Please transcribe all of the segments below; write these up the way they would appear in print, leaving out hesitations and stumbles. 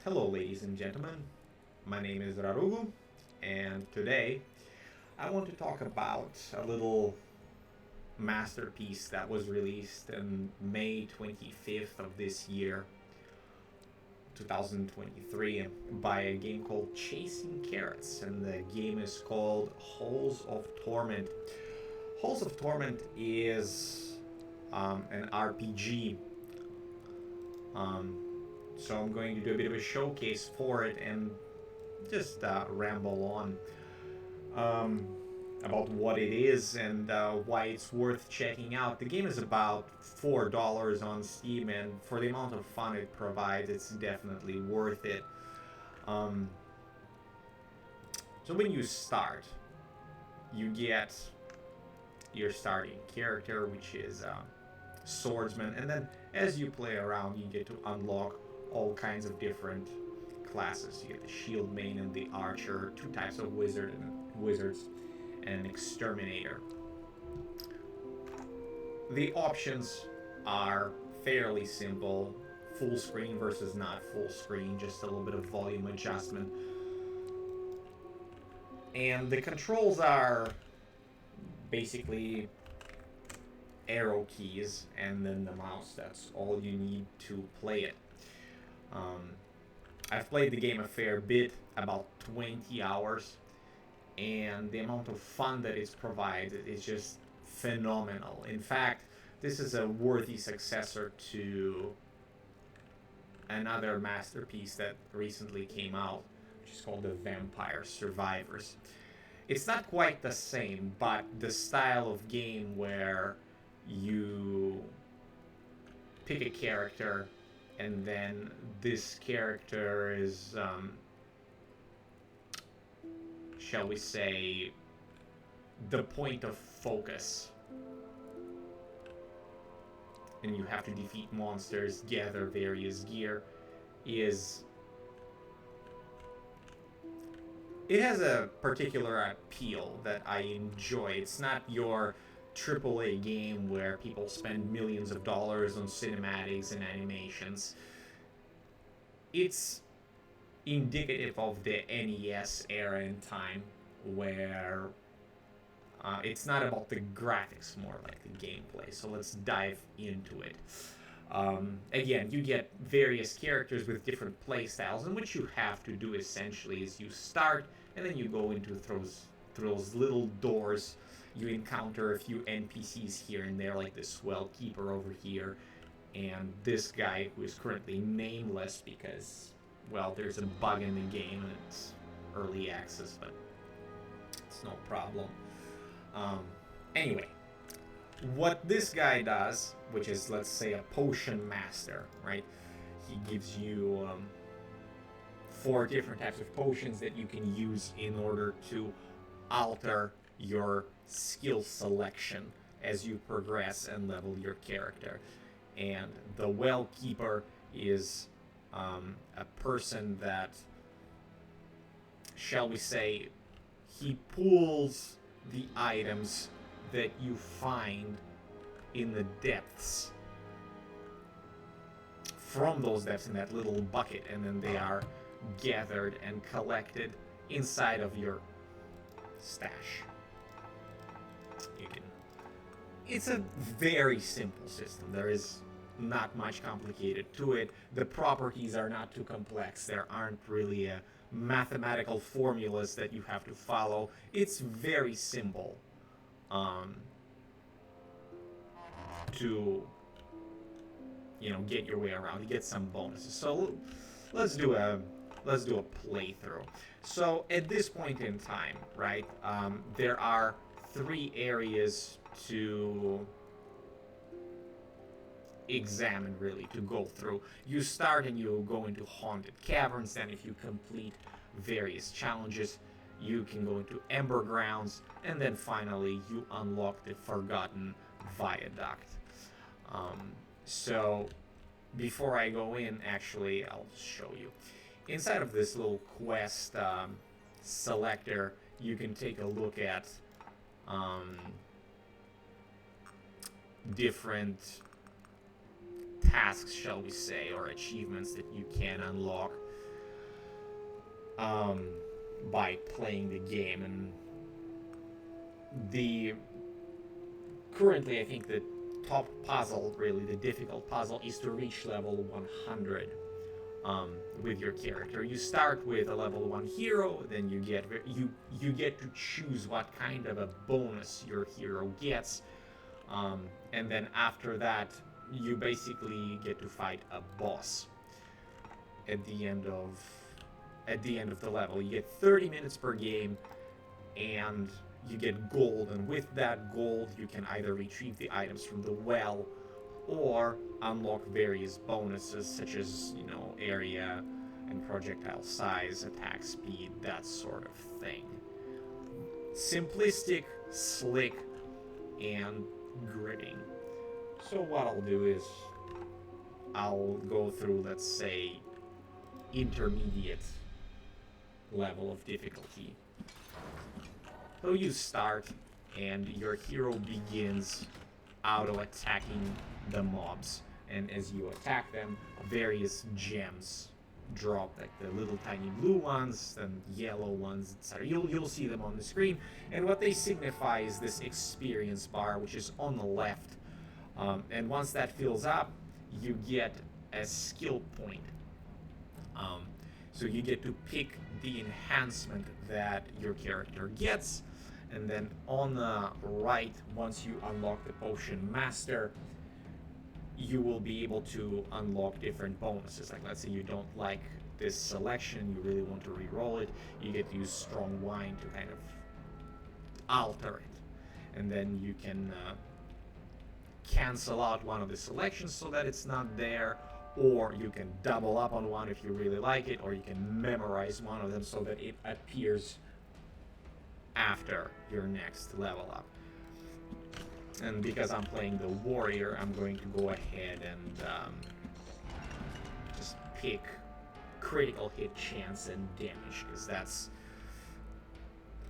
Hello, ladies and gentlemen. My name is Rarugu, and today I want to talk about a little masterpiece that was released on May 25th of this year, 2023, by a game called Chasing Carrots, and the game is called Halls of Torment. Halls of Torment is an RPG. So I'm going to do a bit of a showcase for it and just ramble on about what it is and why it's worth checking out. The game is about $4 on Steam, and for the amount of fun it provides, it's definitely worth it. So when you start, you get your starting character, which is swordsman, and then as you play around, you get to unlock all kinds of different classes. You get the shield main and the archer, two types of wizards, and an exterminator. The options are fairly simple: full screen versus not full screen, just a little bit of volume adjustment. And the controls are basically arrow keys and then the mouse. That's all you need to play it. I've played the game a fair bit, about 20 hours, and the amount of fun that it provides is just phenomenal. In fact, this is a worthy successor to another masterpiece that recently came out, which is called The Vampire Survivors. It's not quite the same, but the style of game where you pick a character and then this character is, shall we say, the point of focus. And you have to defeat monsters, gather various gear. It has a particular appeal that I enjoy. It's not your AAA game where people spend millions of dollars on cinematics and animations. It's indicative of the NES era and time, where it's not about the graphics, more like the gameplay. So let's dive into it. Again, you get various characters with different play styles, and what you have to do essentially is you start and then you go into those little doors. You encounter a few NPCs here and there, like this well keeper over here, and this guy who is currently nameless because, well, there's a bug in the game and it's early access, but it's no problem. Anyway, what this guy does, which is, let's say, a potion master, right? He gives you 4 different types of potions that you can use in order to alter your skill selection as you progress and level your character. And the well keeper is a person that, shall we say, he pulls the items that you find in the depths from those depths in that little bucket, and then they are gathered and collected inside of your stash. It's a very simple system. There is not much complicated to it. The properties are not too complex. There aren't really mathematical formulas that you have to follow. It's very simple to get your way around. You get some bonuses. So let's do a playthrough. So at this point in time, right, there are 3 areas to examine, really, to go through. You start and you go into haunted caverns, and if you complete various challenges, you can go into ember grounds, and then finally you unlock the forgotten viaduct. So before I go in, actually, I'll show you. Inside of this little quest selector, you can take a look at different tasks, shall we say, or achievements that you can unlock. by playing the game. And currently I think the top puzzle, really the difficult puzzle, is to reach level 100 with your character. You start with a level 1 hero, then you get to choose what kind of a bonus your hero gets, and then after that you basically get to fight a boss at the end of the level. You get 30 minutes per game, and you get gold, and with that gold you can either retrieve the items from the well or unlock various bonuses such as, area and projectile size, attack speed, that sort of thing. Simplistic, slick, and gritting. So what I'll do is I'll go through, let's say, intermediate level of difficulty. So you start, and your hero begins auto-attacking the mobs, and as you attack them, various gems drop, like the little tiny blue ones and yellow ones, etc. You'll see them on the screen, and what they signify is this experience bar, which is on the left, and once that fills up, you get a skill point. So you get to pick the enhancement that your character gets, and then on the right, once you unlock the potion master, you will be able to unlock different bonuses. Like, let's say you don't like this selection, you really want to re-roll it, you get to use strong wine to kind of alter it, and then you can cancel out one of the selections so that it's not there, or you can double up on one if you really like it, or you can memorize one of them so that it appears after your next level up. And because I'm playing the warrior, I'm going to go ahead and just pick critical hit chance and damage, because that's,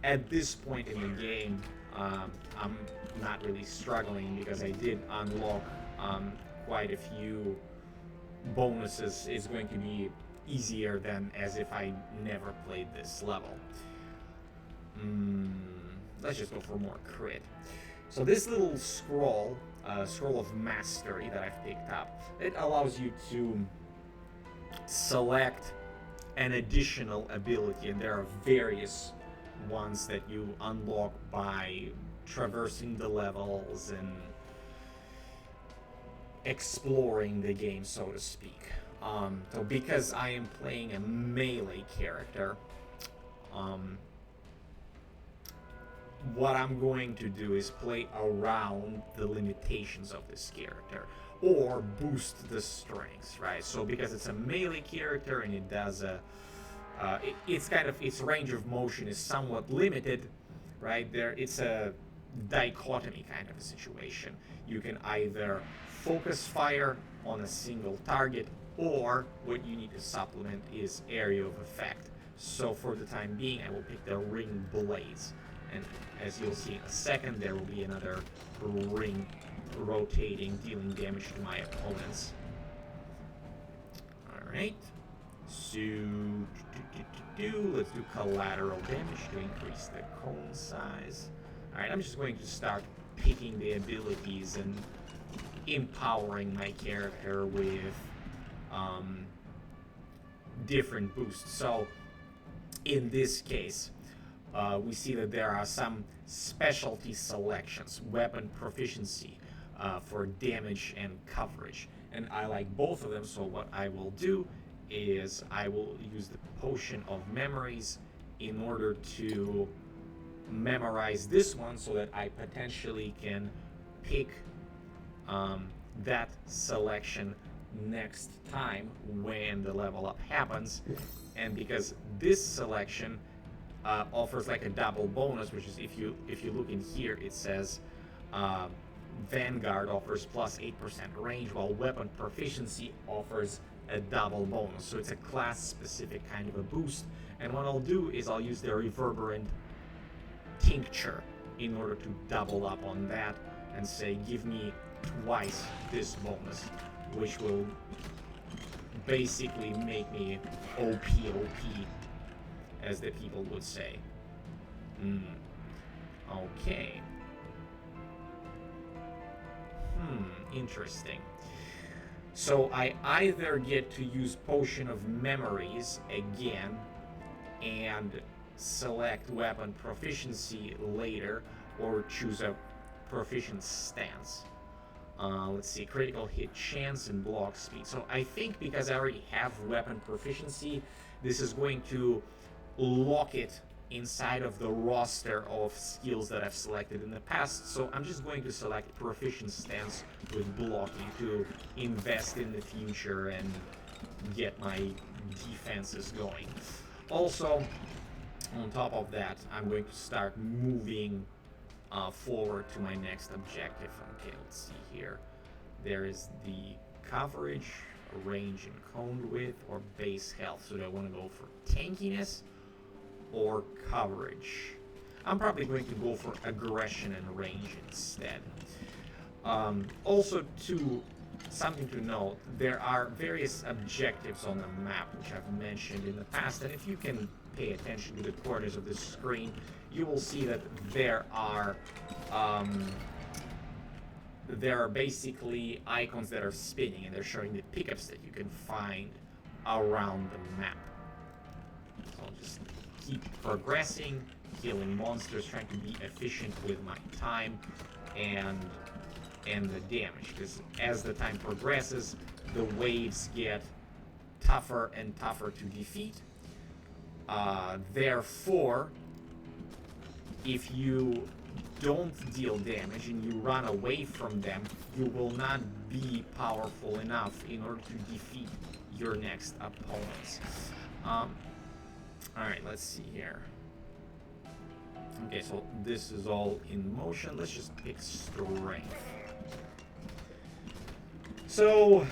at this point in the game, I'm not really struggling because I did unlock quite a few bonuses. It's going to be easier than as if I never played this level. Let's just go for more crit. So this little scroll of mastery that I've picked up, it allows you to select an additional ability, and there are various ones that you unlock by traversing the levels and exploring the game, so to speak. So because I am playing a melee character, what I'm going to do is play around the limitations of this character, or boost the strengths, right? So because it's a melee character and it does its range of motion is somewhat limited, right? It's a dichotomy kind of a situation. You can either focus fire on a single target, or what you need to supplement is area of effect. So for the time being, I will pick the ring blades. And as you'll see in a second, there will be another ring rotating, dealing damage to my opponents. Alright. So, let's do collateral damage to increase the cone size. Alright, I'm just going to start picking the abilities and empowering my character with different boosts. So, in this case, we see that there are some specialty selections, weapon proficiency for damage and coverage, and I like both of them. So what I will do is I will use the potion of memories in order to memorize this one, so that I potentially can pick that selection next time when the level up happens. And because this selection offers like a double bonus, which is, if you look in here, it says Vanguard offers plus 8% range, while weapon proficiency offers a double bonus. So it's a class specific kind of a boost. And what I'll do is I'll use the reverberant tincture in order to double up on that and say, give me twice this bonus, which will basically make me OP as the people would say. Okay. Interesting. So I either get to use Potion of Memories again and select weapon proficiency later, or choose a proficient stance. Let's see, critical hit chance and block speed. So I think because I already have weapon proficiency, this is going to lock it inside of the roster of skills that I've selected in the past. So I'm just going to select proficient stance with blocking to invest in the future and get my defenses going. Also, on top of that, I'm going to start moving forward to my next objective. Okay, let's see here. There is the coverage, range and cone width, or base health. So do I want to go for tankiness or coverage? I'm probably going to go for aggression and range instead. Also, something to note, there are various objectives on the map which I've mentioned in the past, and if you can pay attention to the corners of the screen, you will see that there are basically icons that are spinning, and they're showing the pickups that you can find around the map. So I'll just keep progressing, killing monsters, trying to be efficient with my time and the damage, because as the time progresses, the waves get tougher and tougher to defeat. Therefore, if you don't deal damage and you run away from them, you will not be powerful enough in order to defeat your next opponents. Alright, let's see here. Okay, so this is all in motion. Let's just pick strength. So,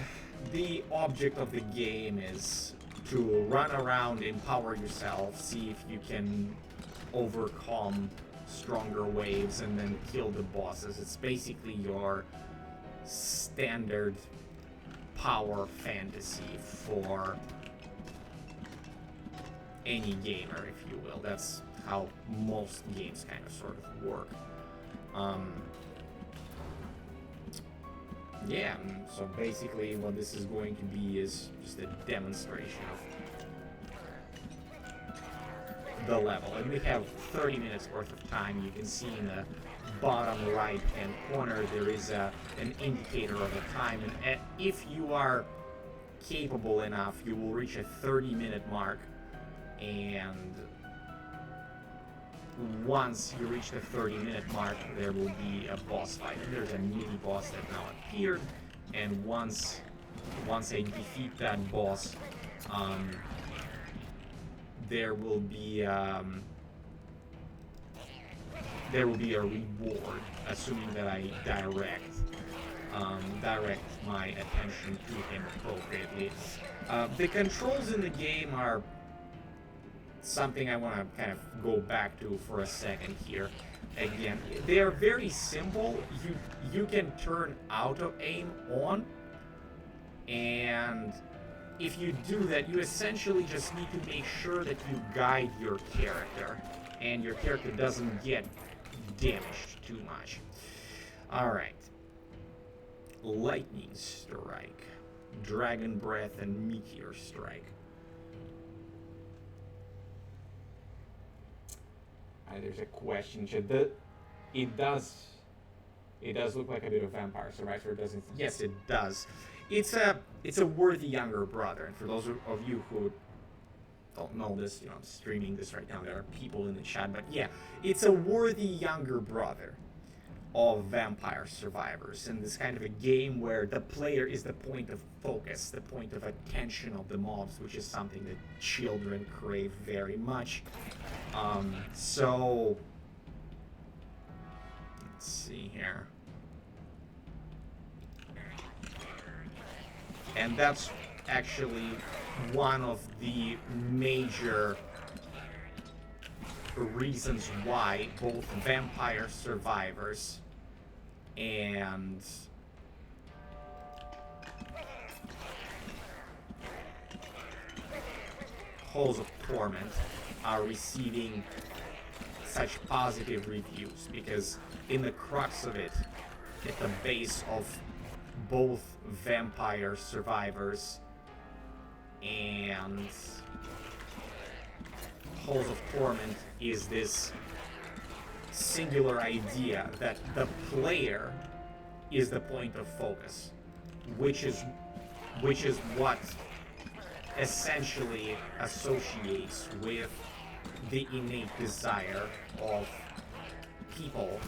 the object of the game is to run around, empower yourself, see if you can overcome stronger waves, and then kill the bosses. It's basically your standard power fantasy for any gamer, if you will. That's how most games kind of sort of work. Yeah, so basically what this is going to be is just a demonstration of the level. And we have 30 minutes worth of time. You can see in the bottom right hand corner there is an indicator of the time, and if you are capable enough, you will reach a 30-minute mark, and once you reach the 30-minute mark, there will be a boss fight. And there's a mini boss that now appeared, and once I defeat that boss, there will be a reward, assuming that I direct my attention to him appropriately. The controls in the game are something I want to kind of go back to for a second here. Again, they are very simple. You can turn auto aim on, and if you do that, you essentially just need to make sure that you guide your character and your character doesn't get damaged too much. Alright. Lightning Strike, Dragon Breath, and Meteor Strike. There's a question. It does look like a bit of Vampire Survivor, doesn't it? Yes, it does. It's a worthy younger brother. And for those of you who don't know this, I'm streaming this right now. There are people in the chat, but yeah, it's a worthy younger brother of Vampire Survivors, and this kind of a game where the player is the point of focus, the point of attention of the mobs, which is something that children crave very much. So let's see here. And that's actually one of the major reasons why both Vampire Survivors and Halls of Torment are receiving such positive reviews, because in the crux of it, at the base of both Vampire Survivors and Halls of Torment is this singular idea that the player is the point of focus, which is what essentially associates with the innate desire of people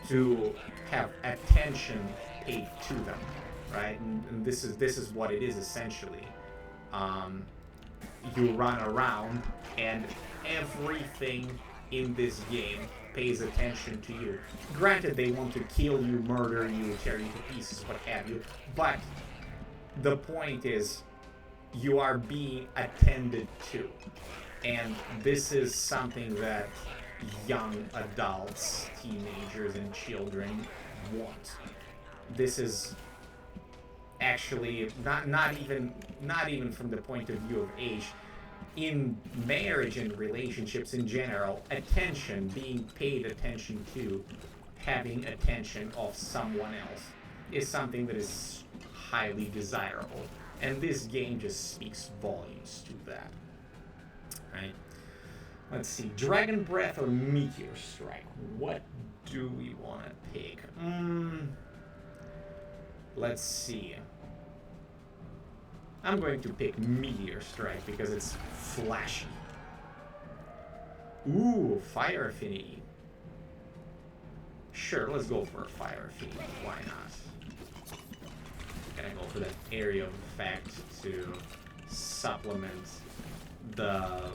to have attention paid to them, right? And this is what it is essentially. You run around and everything in this game pays attention to you. Granted, they want to kill you, murder you, tear you to pieces, what have you, but the point is you are being attended to. And this is something that young adults, teenagers, and children want. This is actually not even from the point of view of age. In marriage and relationships in general, attention, being paid attention to, having attention of someone else is something that is highly desirable. And this game just speaks volumes to that. Right? Let's see. Dragon Breath or Meteor Strike? What do we want to pick? Let's see. I'm going to pick Meteor Strike because it's flashy. Ooh, Fire Affinity. Sure, let's go for a Fire Affinity. Why not? Gonna go for that area of effect to supplement the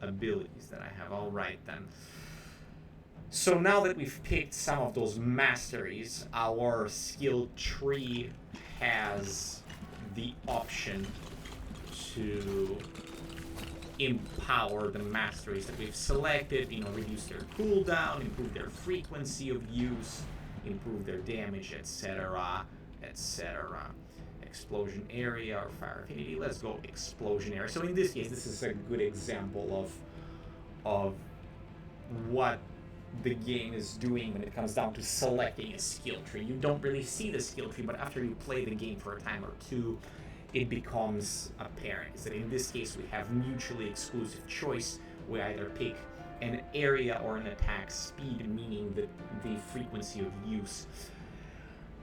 abilities that I have. All right then. So now that we've picked some of those masteries, our skill tree has the option to empower the masteries that we've selected, reduce their cooldown, improve their frequency of use, improve their damage, etc., etc. Explosion area or fire affinity. Let's go explosion area. So in this case, this is a good example of what the game is doing when it comes down to selecting a skill tree. You don't really see the skill tree, but after you play the game for a time or two, it becomes apparent. Is that in this case we have mutually exclusive choice. We either pick an area or an attack speed, meaning the frequency of use.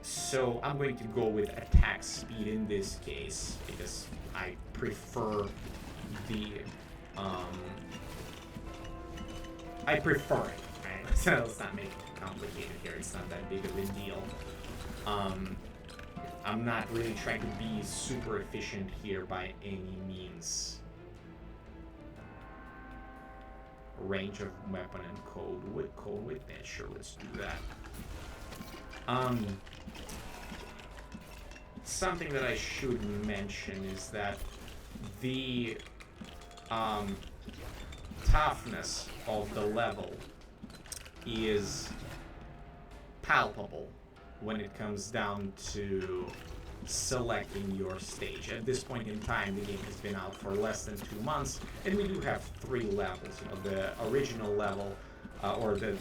So I'm going to go with attack speed in this case because I prefer I prefer it. Right? So let's not make it complicated here. It's not that big of a deal. I'm not really trying to be super efficient here by any means. Range of weapon and code width. Yeah, sure, let's do that. Something that I should mention is that the toughness of the level is palpable when it comes down to selecting your stage. At this point in time, the game has been out for less than 2 months, and we do have 3 levels. The original level, or the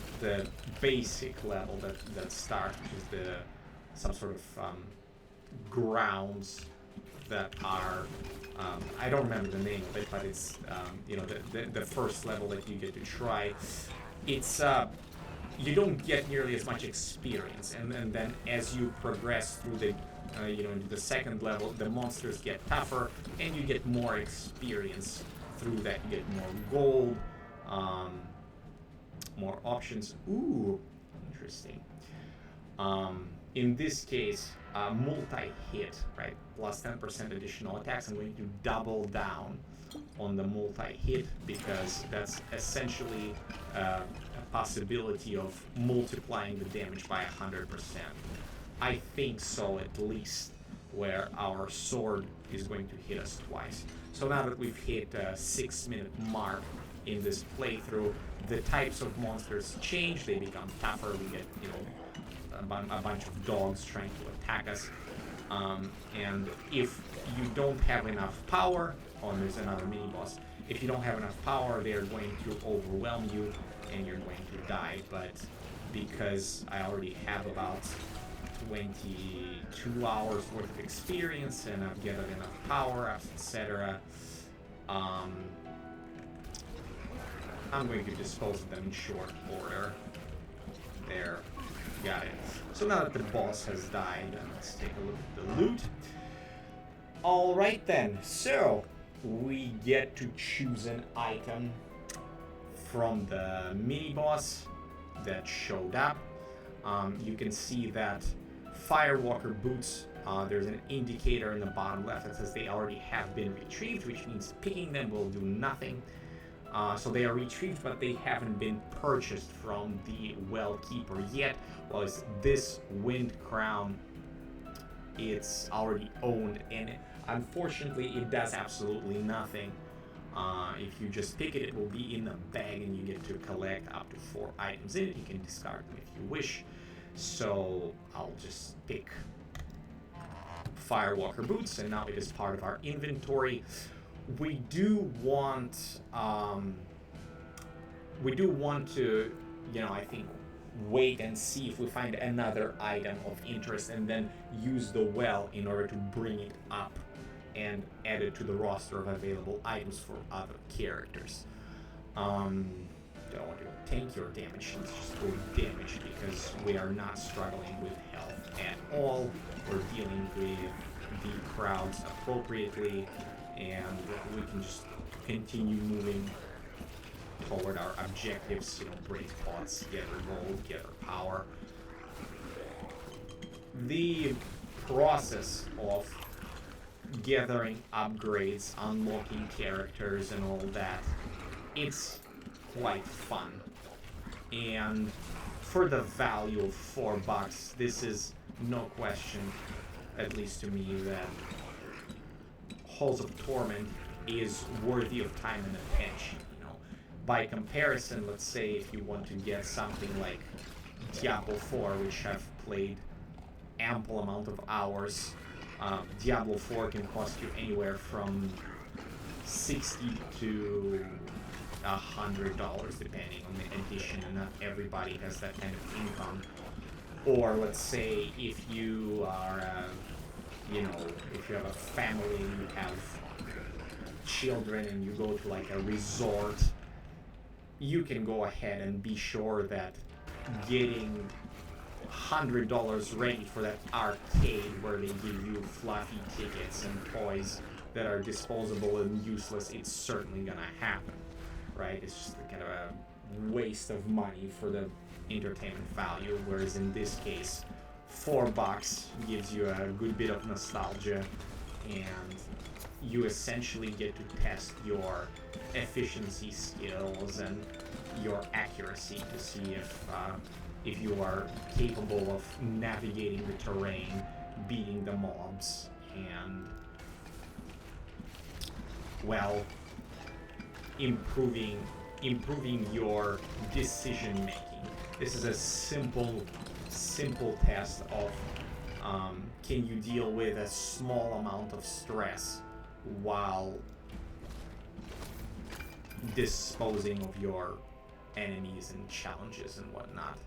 basic level that starts, which is some sort of grounds that are I don't remember the name of it, but it's the first level that you get to try. It's you don't get nearly as much experience, and then as you progress through the into the second level, the monsters get tougher, and you get more experience through that. You get more gold, more options. Ooh, interesting. In this case, multi-hit, right? Plus 10% additional attacks. I'm going to double down on the multi-hit because that's essentially a possibility of multiplying the damage by 100%. I think so, at least, where our sword is going to hit us twice. So now that we've hit a 6-minute mark in this playthrough, the types of monsters change. They become tougher. We get, a bunch of dogs trying to attack us. And if you don't have enough power, there's another mini boss. If you don't have enough power, they're going to overwhelm you and you're going to die. But because I already have about 22 hours worth of experience and I've gathered enough power-ups, etc., I'm going to dispose of them in short order. There. Got it. So now that the boss has died, let's take a look at the loot. Alright then, so we get to choose an item from the mini-boss that showed up. You can see that Firewalker boots, there's an indicator in the bottom left that says they already have been retrieved, which means picking them will do nothing. So they are retrieved, but they haven't been purchased from the well keeper yet. Whereas this wind crown, it's already owned, and unfortunately it does absolutely nothing. If you just pick it, it will be in the bag and you get to collect up to 4 items in it. You can discard them if you wish. So I'll just pick Firewalker boots, and now it is part of our inventory. We do want to, I think, wait and see if we find another item of interest and then use the well in order to bring it up and add it to the roster of available items for other characters. Don't want to tank your damage, let's just go damage because we are not struggling with health at all. We're dealing with the crowds appropriately, and we can just continue moving toward our objectives, break pots, gather gold, gather power. The process of gathering upgrades, unlocking characters and all that, it's quite fun. And for the value of $4, this is no question, at least to me, that Halls of Torment is worthy of time and attention. By comparison, let's say if you want to get something like Diablo 4, which I've played ample amount of hours, Diablo 4 can cost you anywhere from $60 to $100 depending on the edition, and not everybody has that kind of income. Or let's say if you are, if you have a family and you have children and you go to like a resort, you can go ahead and be sure that getting $100 ready for that arcade where they give you fluffy tickets and toys that are disposable and useless, it's certainly gonna happen, right? It's just kind of a waste of money for the entertainment value, whereas in this case, $4 gives you a good bit of nostalgia, and you essentially get to test your efficiency skills and your accuracy to see if you are capable of navigating the terrain, beating the mobs, and, well, improving your decision making. This is a simple test of can you deal with a small amount of stress while disposing of your enemies and challenges and whatnot.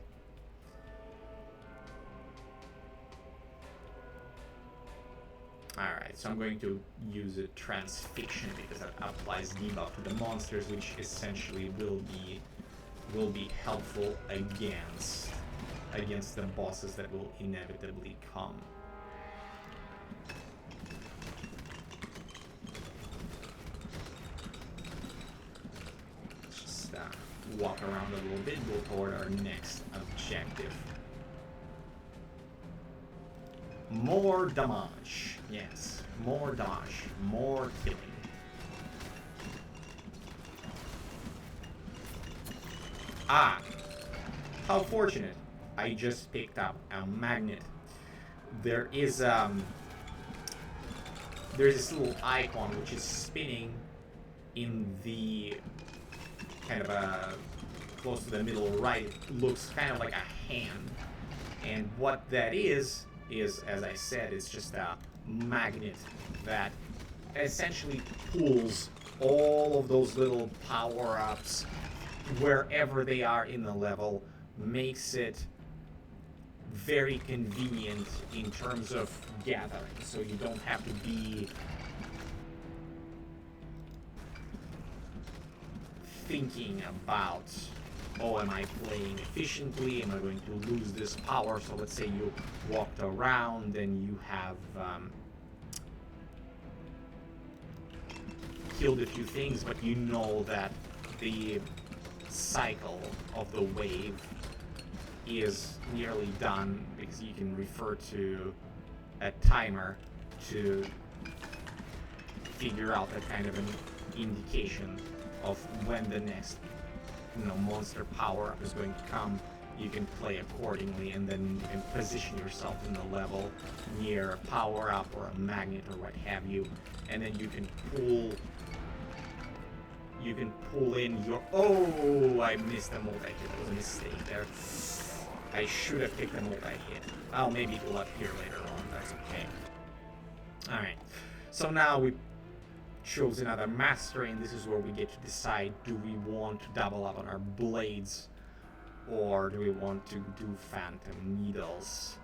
Alright, so I'm going to use a transfixion because that applies debuff to the monsters, which essentially will be helpful against the bosses that will inevitably come. Just walk around a little bit, go toward our next objective. More damage. Yes, more damage, more killing. Ah, how fortunate. I just picked up a magnet. There's this little icon which is spinning in the kind of close to the middle right. It looks kind of like a hand. And what that is is, as I said, it's just a magnet that essentially pulls all of those little power-ups wherever they are in the level, makes it very convenient in terms of gathering, so you don't have to be thinking about, oh, am I playing efficiently? Am I going to lose this power? So let's say you walked around and you have killed a few things, but you know that the cycle of the wave is nearly done, because you can refer to a timer to figure out a kind of an indication of when the next, monster power-up is going to come. You can play accordingly, and then you can position yourself in the level near a power-up or a magnet or what have you, and then you can pull in your... Oh, I missed a multi-hit. That was a mistake there. I should have picked a multi-hit. Well, maybe it'll appear later on. That's okay. Alright. So now we chose another mastery, and this is where we get to decide, do we want to double up on our blades, or do we want to do phantom needles?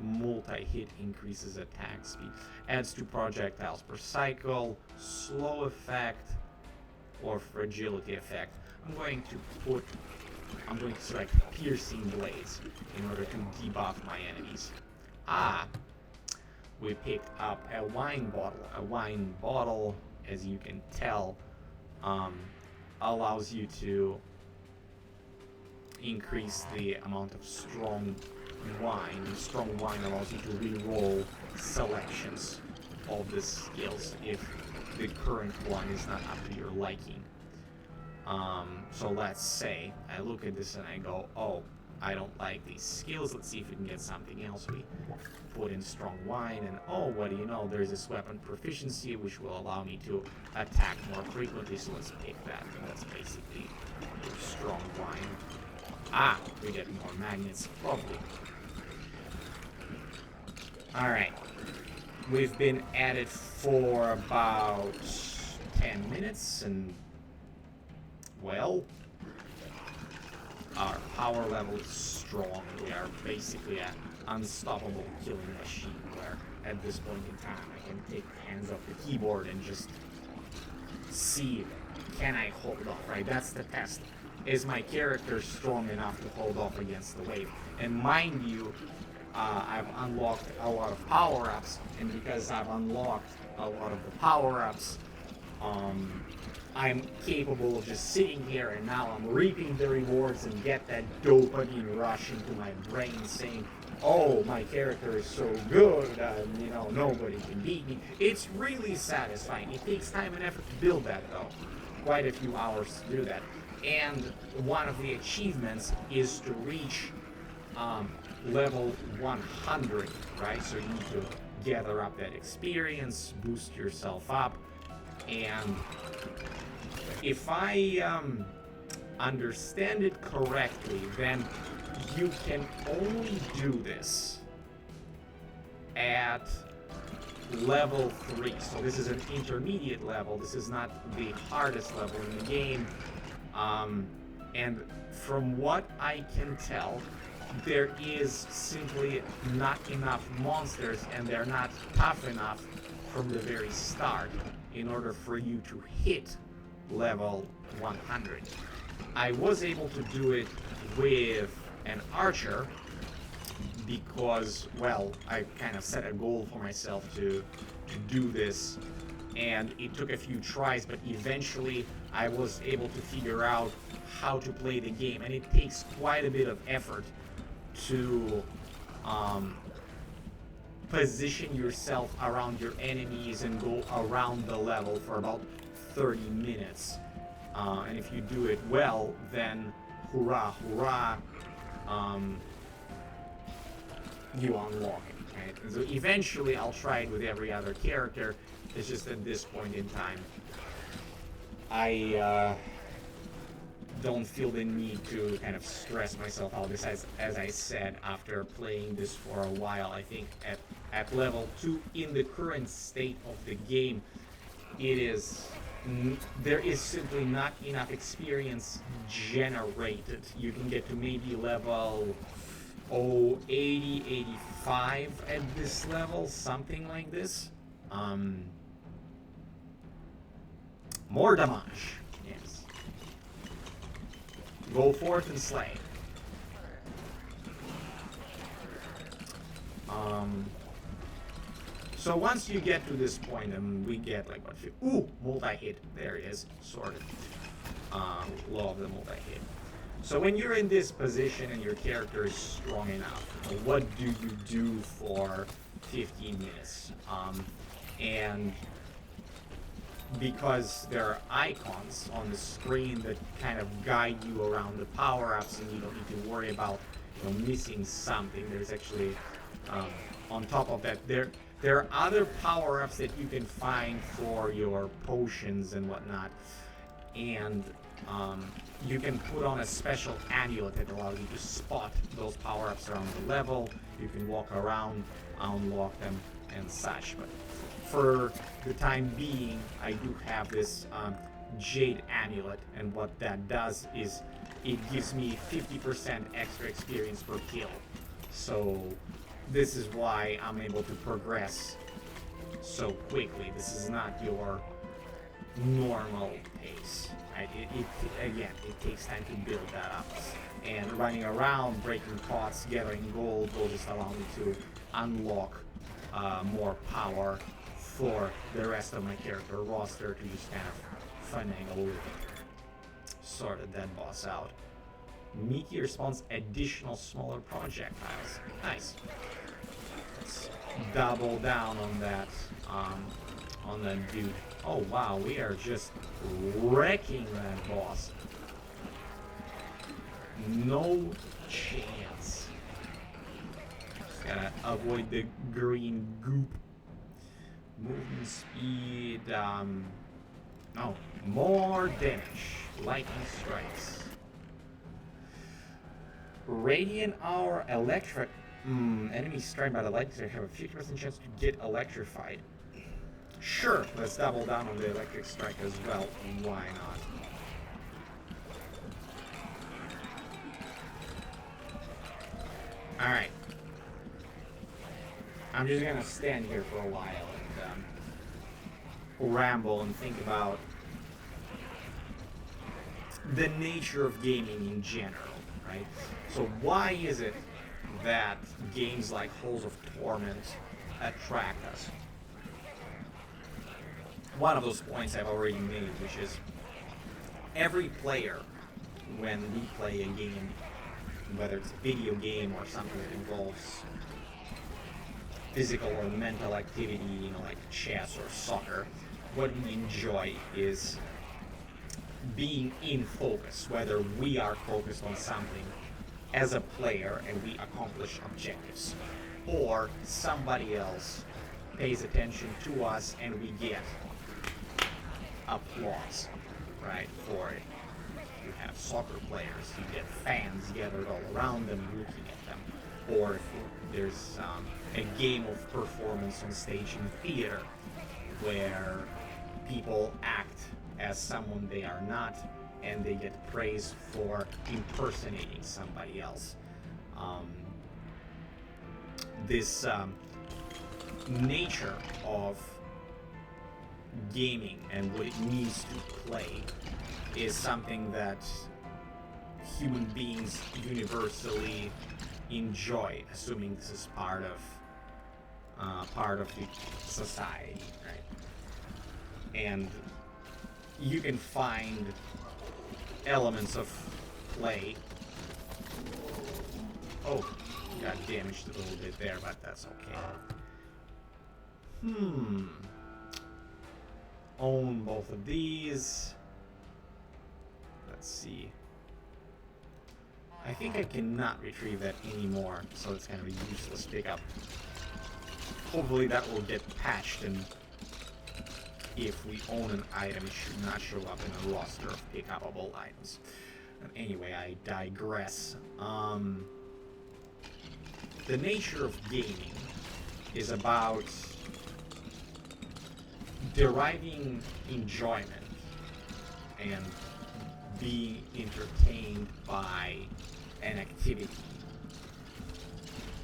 Multi-hit increases attack speed, adds 2 projectiles per cycle, slow effect, or fragility effect. I'm going to select piercing blades in order to debuff my enemies. We picked up a wine bottle. A wine bottle, as you can tell, allows you to increase the amount of strong wine. Strong wine allows you to re-roll selections of the skills if the current one is not up to your liking. So let's say I look at this and I go, oh, I don't like these skills. Let's see if we can get something else. We put in strong wine, and oh, what do you know? There's this weapon proficiency which will allow me to attack more frequently. So let's pick that. And that's basically strong wine. We get more magnets. Lovely. Alright. We've been at it for about 10 minutes, and well, our power level is strong. We are basically an unstoppable killing machine, where at this point in time I can take hands off the keyboard and just see, can I hold off, right? That's the test. Is my character strong enough to hold off against the wave? And mind you, I've unlocked a lot of power-ups, and because I've unlocked a lot of the power-ups, I'm capable of just sitting here, and now I'm reaping the rewards and get that dopamine rush into my brain saying, oh, my character is so good, nobody can beat me. It's really satisfying. It takes time and effort to build that, though. Quite a few hours to do that. And one of the achievements is to reach level 100, right? So you need to gather up that experience, boost yourself up, and if I understand it correctly, then you can only do this at level 3. So this is an intermediate level. This is not the hardest level in the game. And from what I can tell, there is simply not enough monsters, and they're not tough enough from the very start in order for you to hit level 100. I was able to do it with an archer because, well, I kind of set a goal for myself to do this, and it took a few tries, but eventually I was able to figure out how to play the game, and it takes quite a bit of effort to position yourself around your enemies and go around the level for about 30 minutes. And if you do it well, then hurrah, hurrah, you unlock it, right? And so eventually I'll try it with every other character. It's just at this point in time, I don't feel the need to kind of stress myself out. Besides, as I said, after playing this for a while, I think at level 2, in the current state of the game, there is simply not enough experience generated. You can get to maybe level 80, 85 at this level, something like this. More damage. Yes. Go forth and slay. So once you get to this point, and we get like what? Multi-hit. There it is. Sorted. Law of the multi-hit. So when you're in this position and your character is strong enough, what do you do for 15 minutes? And because there are icons on the screen that kind of guide you around the power-ups, and you don't need to worry about missing something. There's actually on top of that, there are other power-ups that you can find for your potions and whatnot, and you can put on a special amulet that allows you to spot those power-ups around the level. You can walk around, unlock them, and such. But for the time being, I do have this Jade amulet, and what that does is it gives me 50% extra experience per kill. So this is why I'm able to progress so quickly. This is not your normal pace. Right? It takes time to build that up. And running around, breaking pots, gathering gold will just allow me to unlock more power for the rest of my character roster to just kind of finagle with it. Sorted that boss out. Meteor spawns additional smaller projectiles. Nice. Let's double down on that dude. Oh wow, we are just wrecking that boss. No chance. Just gotta avoid the green goop. Movement speed, oh, more damage. Lightning strikes. Radiant hour electric. Enemies struck by the lightning strike have a 50% chance to get electrified. Sure, let's double down on the electric strike as well. Why not? Alright. I'm just gonna stand here for a while and ramble and think about the nature of gaming in general, right? So why is it that games like Halls of Torment attract us? One of those points I've already made, which is every player, when we play a game, whether it's a video game or something that involves physical or mental activity, like chess or soccer, what we enjoy is being in focus, whether we are focused on something as a player and we accomplish objectives, or somebody else pays attention to us and we get applause, right, for it. You have soccer players, you get fans gathered all around them looking at them, or if there's a game of performance on stage in theater where people act as someone they are not and they get praised for impersonating somebody else. This nature of gaming and what it means to play is something that human beings universally enjoy, assuming this is part of the society, right? And you can find elements of play. Oh, got damaged a little bit there, but that's okay. Own both of these. Let's see. I think I cannot retrieve that anymore, so it's kind of a useless pickup. Hopefully that will get patched, and if we own an item, it should not show up in a roster of pickupable items. Anyway, I digress. The nature of gaming is about deriving enjoyment and being entertained by an activity.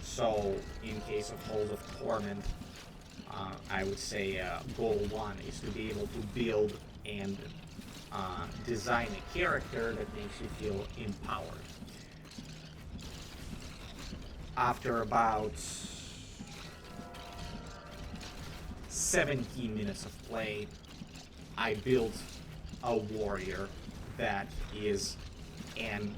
So, in case of Halls of Torment, I would say goal one is to be able to build and design a character that makes you feel empowered. After about 17 minutes of play, I built a warrior that is an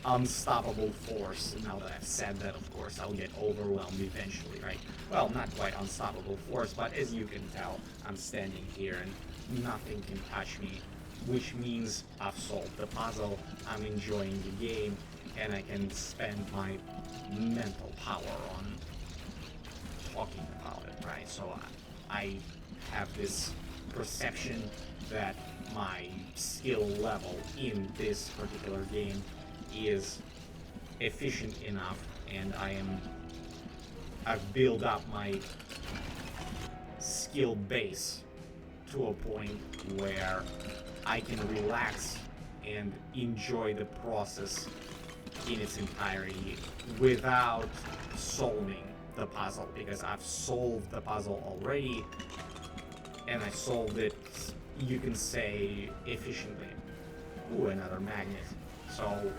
unstoppable force. Now that I've said that, of course, I'll get overwhelmed eventually, right? Well, not quite unstoppable force, but as you can tell, I'm standing here and nothing can touch me, which means I've solved the puzzle, I'm enjoying the game, and I can spend my mental power on talking about it, right? So I have this perception that my skill level in this particular game is efficient enough, and I've built up my skill base to a point where I can relax and enjoy the process in its entirety without solving the puzzle, because I've solved the puzzle already, and I solved it, you can say, efficiently. Ooh, another magnet. So,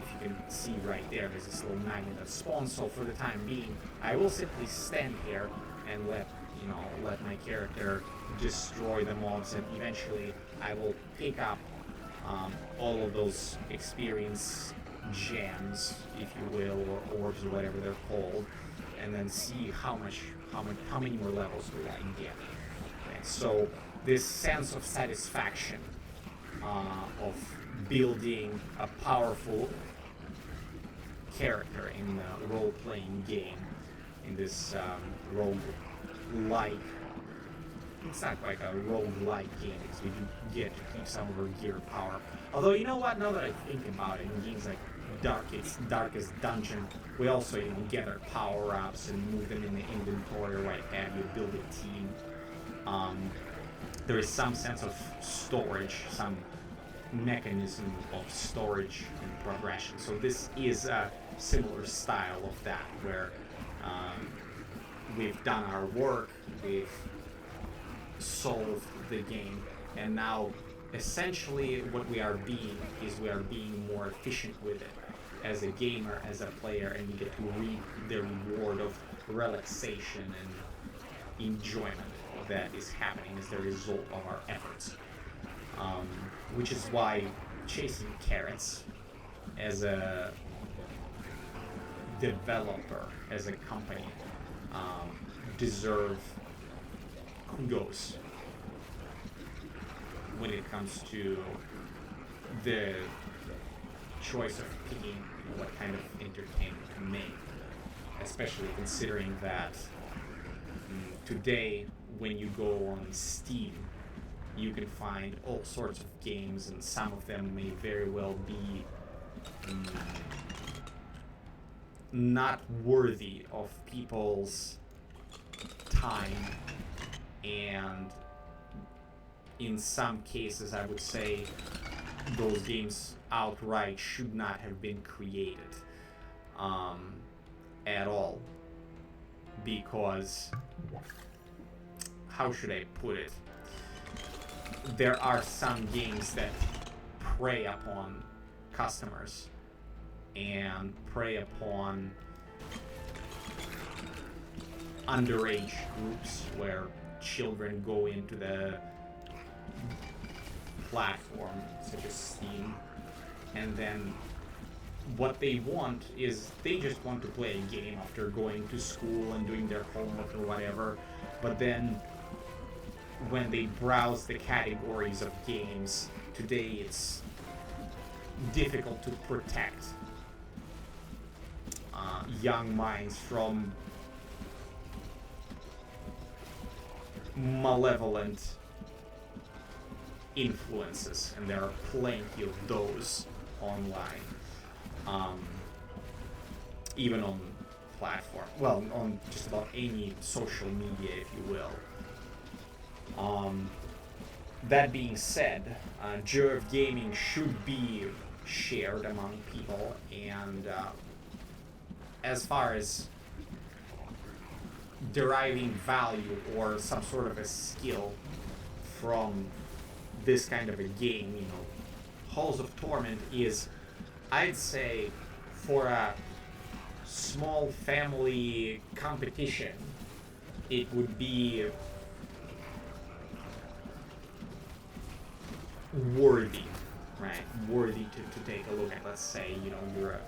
if you can see right there's this little magnet that spawns. So for the time being, I will simply stand here and let my character destroy the mobs, and eventually I will pick up all of those experience gems, if you will, or orbs, or whatever they're called, and then see how many more levels do I get. And so this sense of satisfaction of building a powerful character in a role-playing game, in this rogue-like, it's not quite a rogue-like game, because we do get to keep some of our gear power. Although, you know what, now that I think about it, in games like Darkest Dungeon, we also get our power-ups and move them in the inventory, or what have you, build a team. There is some sense of storage, some mechanism of storage and progression. So this is a similar style of that, where we've done our work, we've solved the game, and now essentially what we are being more efficient with it as a gamer, as a player, and we get to reap the reward of relaxation and enjoyment that is happening as the result of our efforts. Which is why chasing carrots as a developer, as a company, deserve kudos when it comes to the choice of picking what kind of entertainment to make, especially considering that today when you go on Steam, you can find all sorts of games, and some of them may very well be not worthy of people's time, and in some cases I would say those games outright should not have been created at all, because, how should I put it, there are some games that prey upon customers and prey upon underage groups, where children go into the platform such as Steam, and then what they want is they just want to play a game after going to school and doing their homework or whatever, but then when they browse the categories of games, today it's difficult to protect young minds from malevolent influences, and there are plenty of those online. Even on platform, well, on just about any social media, if you will. That being said, joy of gaming should be shared among people, and as far as deriving value or some sort of a skill from this kind of a game, you know, Halls of Torment is, I'd say, for a small family competition, it would be worthy, right? Worthy to take a look at. Let's say, you know, you're a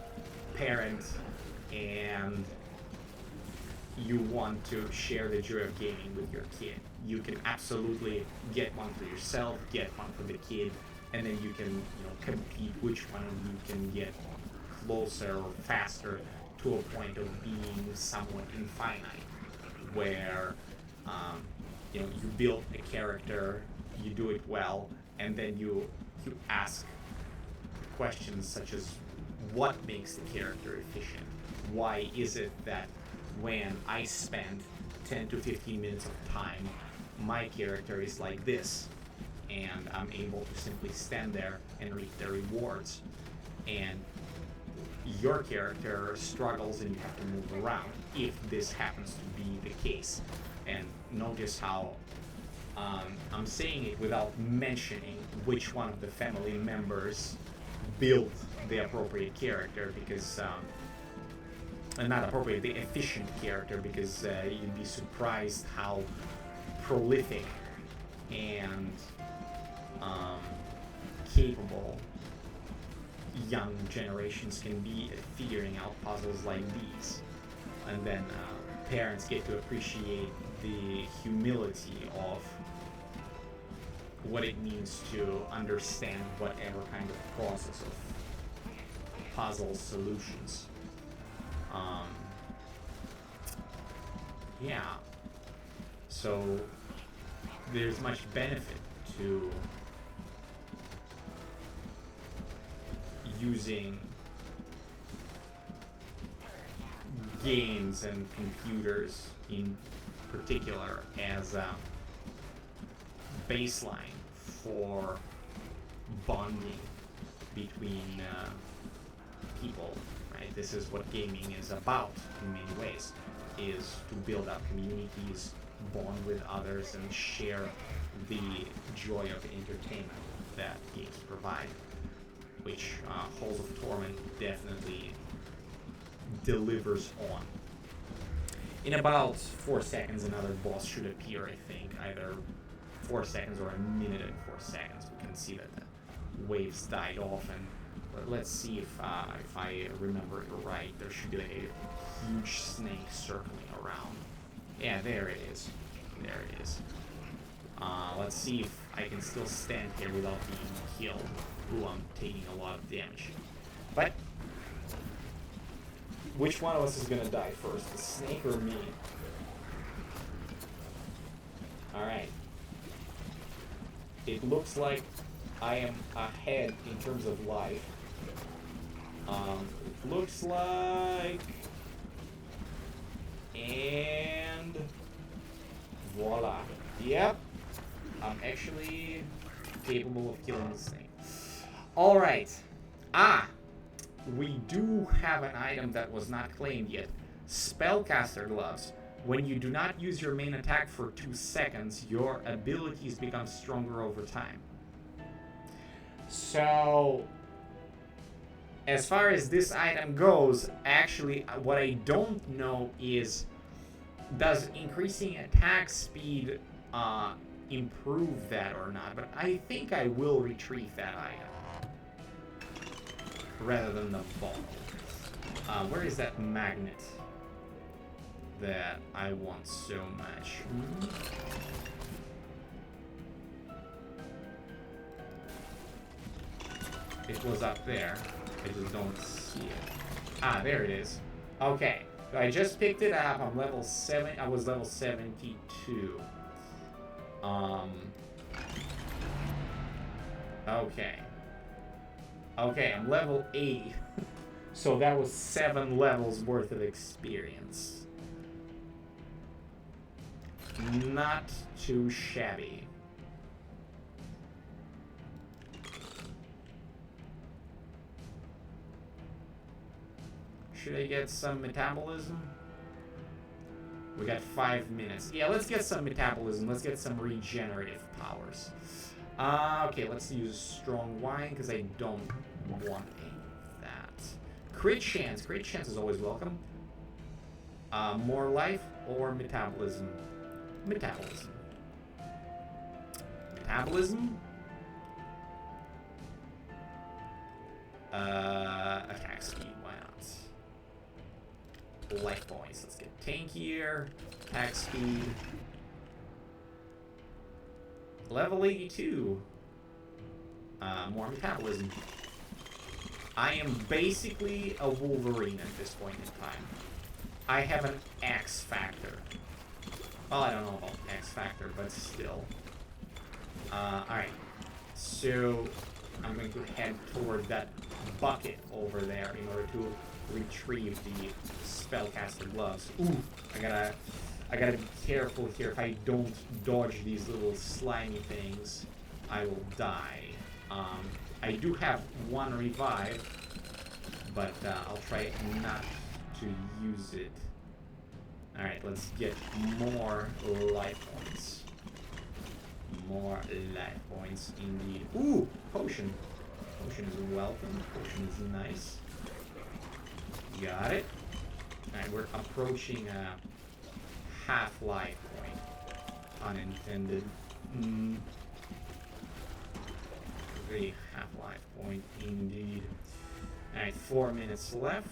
parent and you want to share the joy of gaming with your kid. You can absolutely get one for yourself, get one for the kid, and then you can, you know, compete which one of you can get closer or faster to a point of being somewhat infinite, where you know, you build a character, you do it well, and then you ask questions such as, what makes the character efficient? Why is it that when I spend 10 to 15 minutes of time, my character is like this, and I'm able to simply stand there and reap the rewards, and your character struggles and you have to move around, if this happens to be the case. And notice how I'm saying it without mentioning which one of the family members built the appropriate character, because not appropriate, the efficient character, because you'd be surprised how prolific and capable young generations can be at figuring out puzzles like these. And then parents get to appreciate the humility of what it means to understand whatever kind of process of puzzle solutions. Yeah, so there's much benefit to using games and computers in particular as a baseline for bonding between people, right? This is what gaming is about in many ways, is to build up communities, bond with others, and share the joy of entertainment that games provide, which Halls of Torment definitely delivers on. In about 4 seconds, another boss should appear, I think, either 4 seconds or a minute and 4 seconds. We can see that the waves died off, and let's see if I remember it right. There should be like a huge snake circling around. Yeah, there it is. There it is. Let's see if I can still stand here without being killed. Ooh, I'm taking a lot of damage. But which one of us is gonna die first, the snake or me? Alright. It looks like I am ahead in terms of life. It looks like... And... voila. Yep. I'm actually capable of killing the snake. Alright. We do have an item that was not claimed yet. Spellcaster gloves. When you do not use your main attack for 2 seconds, your abilities become stronger over time. So, as far as this item goes, actually, what I don't know is, does increasing attack speed improve that or not? But I think I will retrieve that item rather than the ball. Where is that magnet that I want so much? It was up there. I just don't see it. There it is. Okay. So I just picked it up. I'm level 7. I was level 72. Okay. Okay, I'm level 80. So that was 7 levels worth of experience. Not too shabby. Should I get some metabolism? We got 5 minutes. Yeah, let's get some metabolism. Let's get some regenerative powers. Okay, let's use strong wine because I don't want any of that. Crit chance. Crit chance is always welcome. More life or metabolism? Metabolism. Metabolism? Attack speed. Why not? Life points. Let's get tankier. Attack speed. Level 82. More metabolism. I am basically a Wolverine at this point in time. I have an X factor. Well, I don't know about X factor, but still. Alright. So, I'm going to head toward that bucket over there in order to retrieve the spellcaster gloves. Ooh, I gotta be careful here. If I don't dodge these little slimy things, I will die. I do have 1 revive, but I'll try not to use it. Alright, let's get more life points. More life points indeed. Ooh, potion. Potion is welcome. Potion is nice. Got it. Alright, we're approaching a half-life point. Unintended. Very half-life point indeed. Alright, 4 minutes left.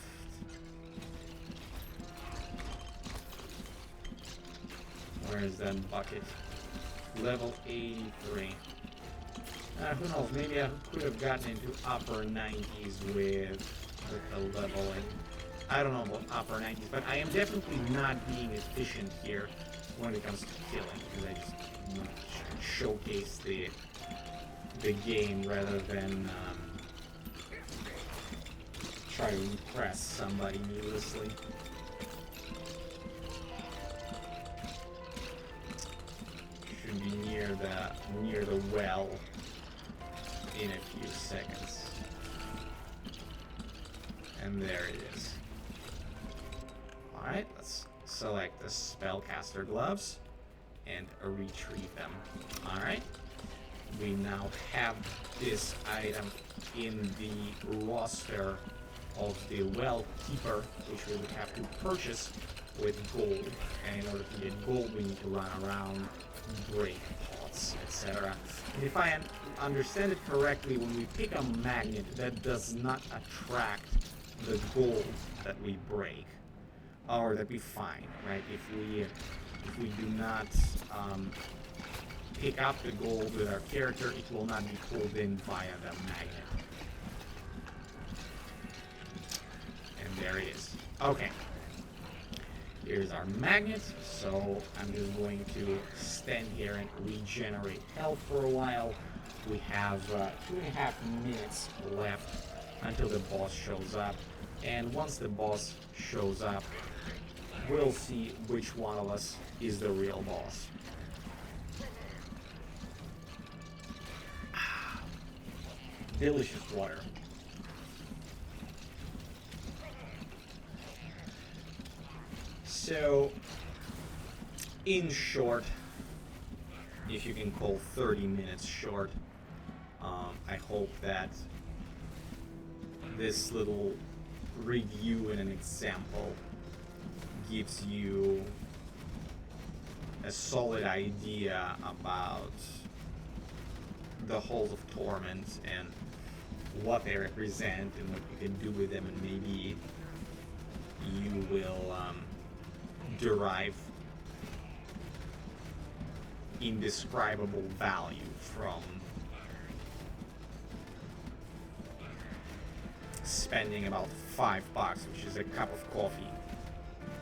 Where is that bucket? Level 83. Who knows, maybe I could have gotten into upper 90s with the leveling. I don't know about upper 90s, but I am definitely not being efficient here when it comes to killing, because I just want to showcase the game rather than try to impress somebody needlessly. Should be near the well in a few seconds. And there it is. Alright, let's select the spellcaster gloves and retrieve them. Alright. We now have this item in the roster of the well keeper, which we would have to purchase with gold. And in order to get gold, we need to run around, break pots, etc. And if I understand it correctly, when we pick a magnet, that does not attract the gold that we break, or that we find, right? If we do not pick up the gold with our character, it will not be pulled in via the magnet. And there it is. Okay. Here's our magnet, so I'm just going to stand here and regenerate health for a while. We have 2.5 minutes left until the boss shows up, and once the boss shows up, we'll see which one of us is the real boss. Delicious water. So, in short, if you can call 30 minutes short, I hope that this little review and an example gives you a solid idea about the halls of torment and what they represent and what you can do with them, and maybe you will derive indescribable value from spending about $5, which is a cup of coffee,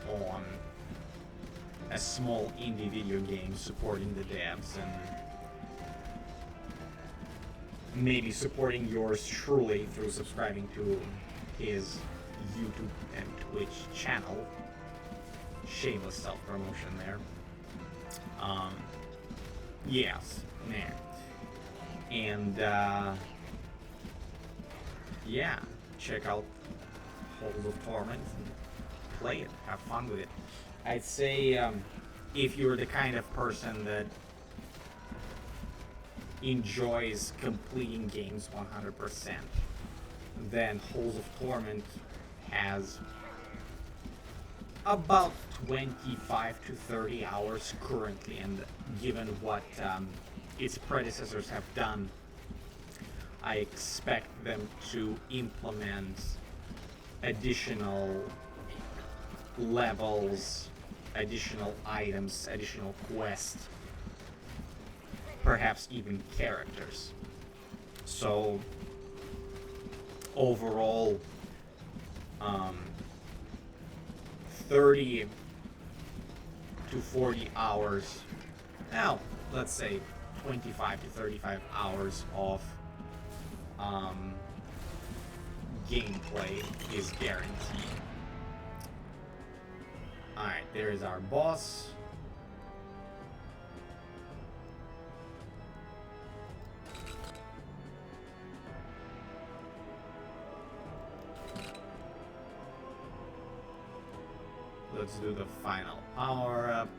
on a small indie video game supporting the devs and maybe supporting yours truly through subscribing to his YouTube and Twitch channel. Shameless self-promotion there. Yes, man. And yeah, check out Halls of Torment and play it, have fun with it. I'd say if you're the kind of person that enjoys completing games 100%, then Halls of Torment has about 25 to 30 hours currently, and given what its predecessors have done, I expect them to implement additional levels, additional items, additional quests, perhaps even characters. So overall, 30 to 40 hours, now let's say 25 to 35 hours of gameplay is guaranteed. Alright, there is our boss. Let's do the final power up.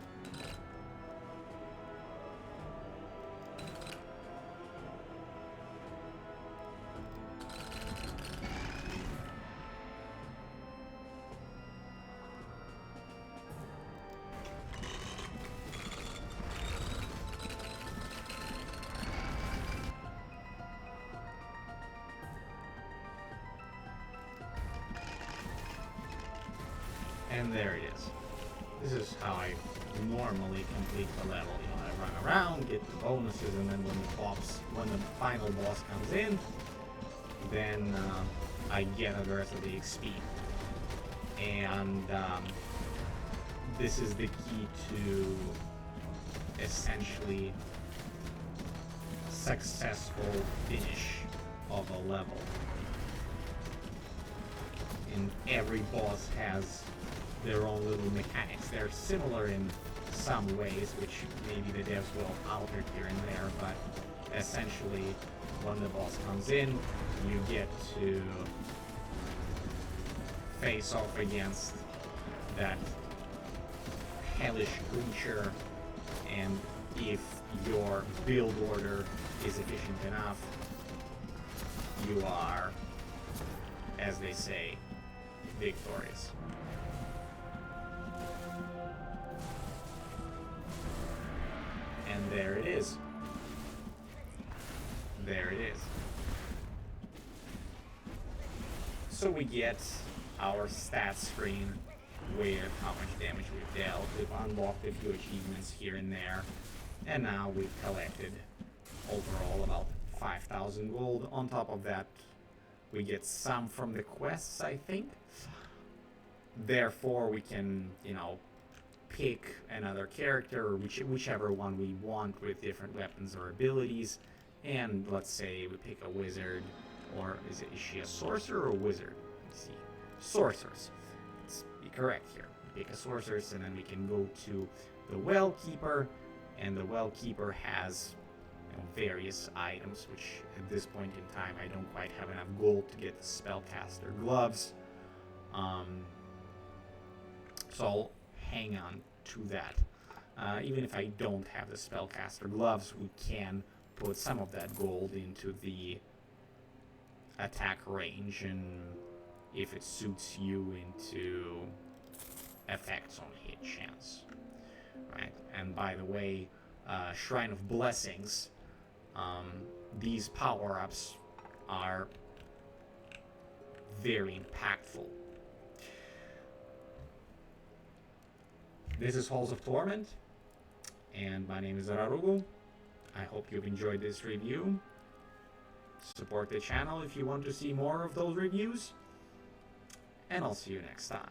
And there it is. This is how I normally complete the level. You know, I run around, get the bonuses, and then when the final boss comes in, then I get the rest of the XP. And this is the key to essentially successful finish of a level. And every boss has their own little mechanics. They're similar in some ways, which maybe the devs will alter here and there, but essentially when the boss comes in, you get to face off against that hellish creature, and if your build order is efficient enough, you are, as they say, victorious. And there it is. There it is. So we get our stats screen with how much damage we've dealt. We've unlocked a few achievements here and there. And now we've collected overall about 5,000 gold. On top of that, we get some from the quests, I think. Therefore, we can, you know, pick another character, or whichever one we want, with different weapons or abilities. And let's say we pick a wizard, or is she a sorcerer or a wizard? Let's see. Sorceress. Let's be correct here. We pick a sorceress, and then we can go to the well keeper, and the well keeper has, you know, various items, which at this point in time I don't quite have enough gold to get the spellcaster gloves. So I'll hang on to that. Even if I don't have the spellcaster gloves, we can put some of that gold into the attack range, and if it suits you, into effects on hit chance. Right? And by the way, Shrine of Blessings, these power-ups are very impactful. This is Halls of Torment, and my name is Rarugu. I hope you've enjoyed this review. Support the channel if you want to see more of those reviews, and I'll see you next time.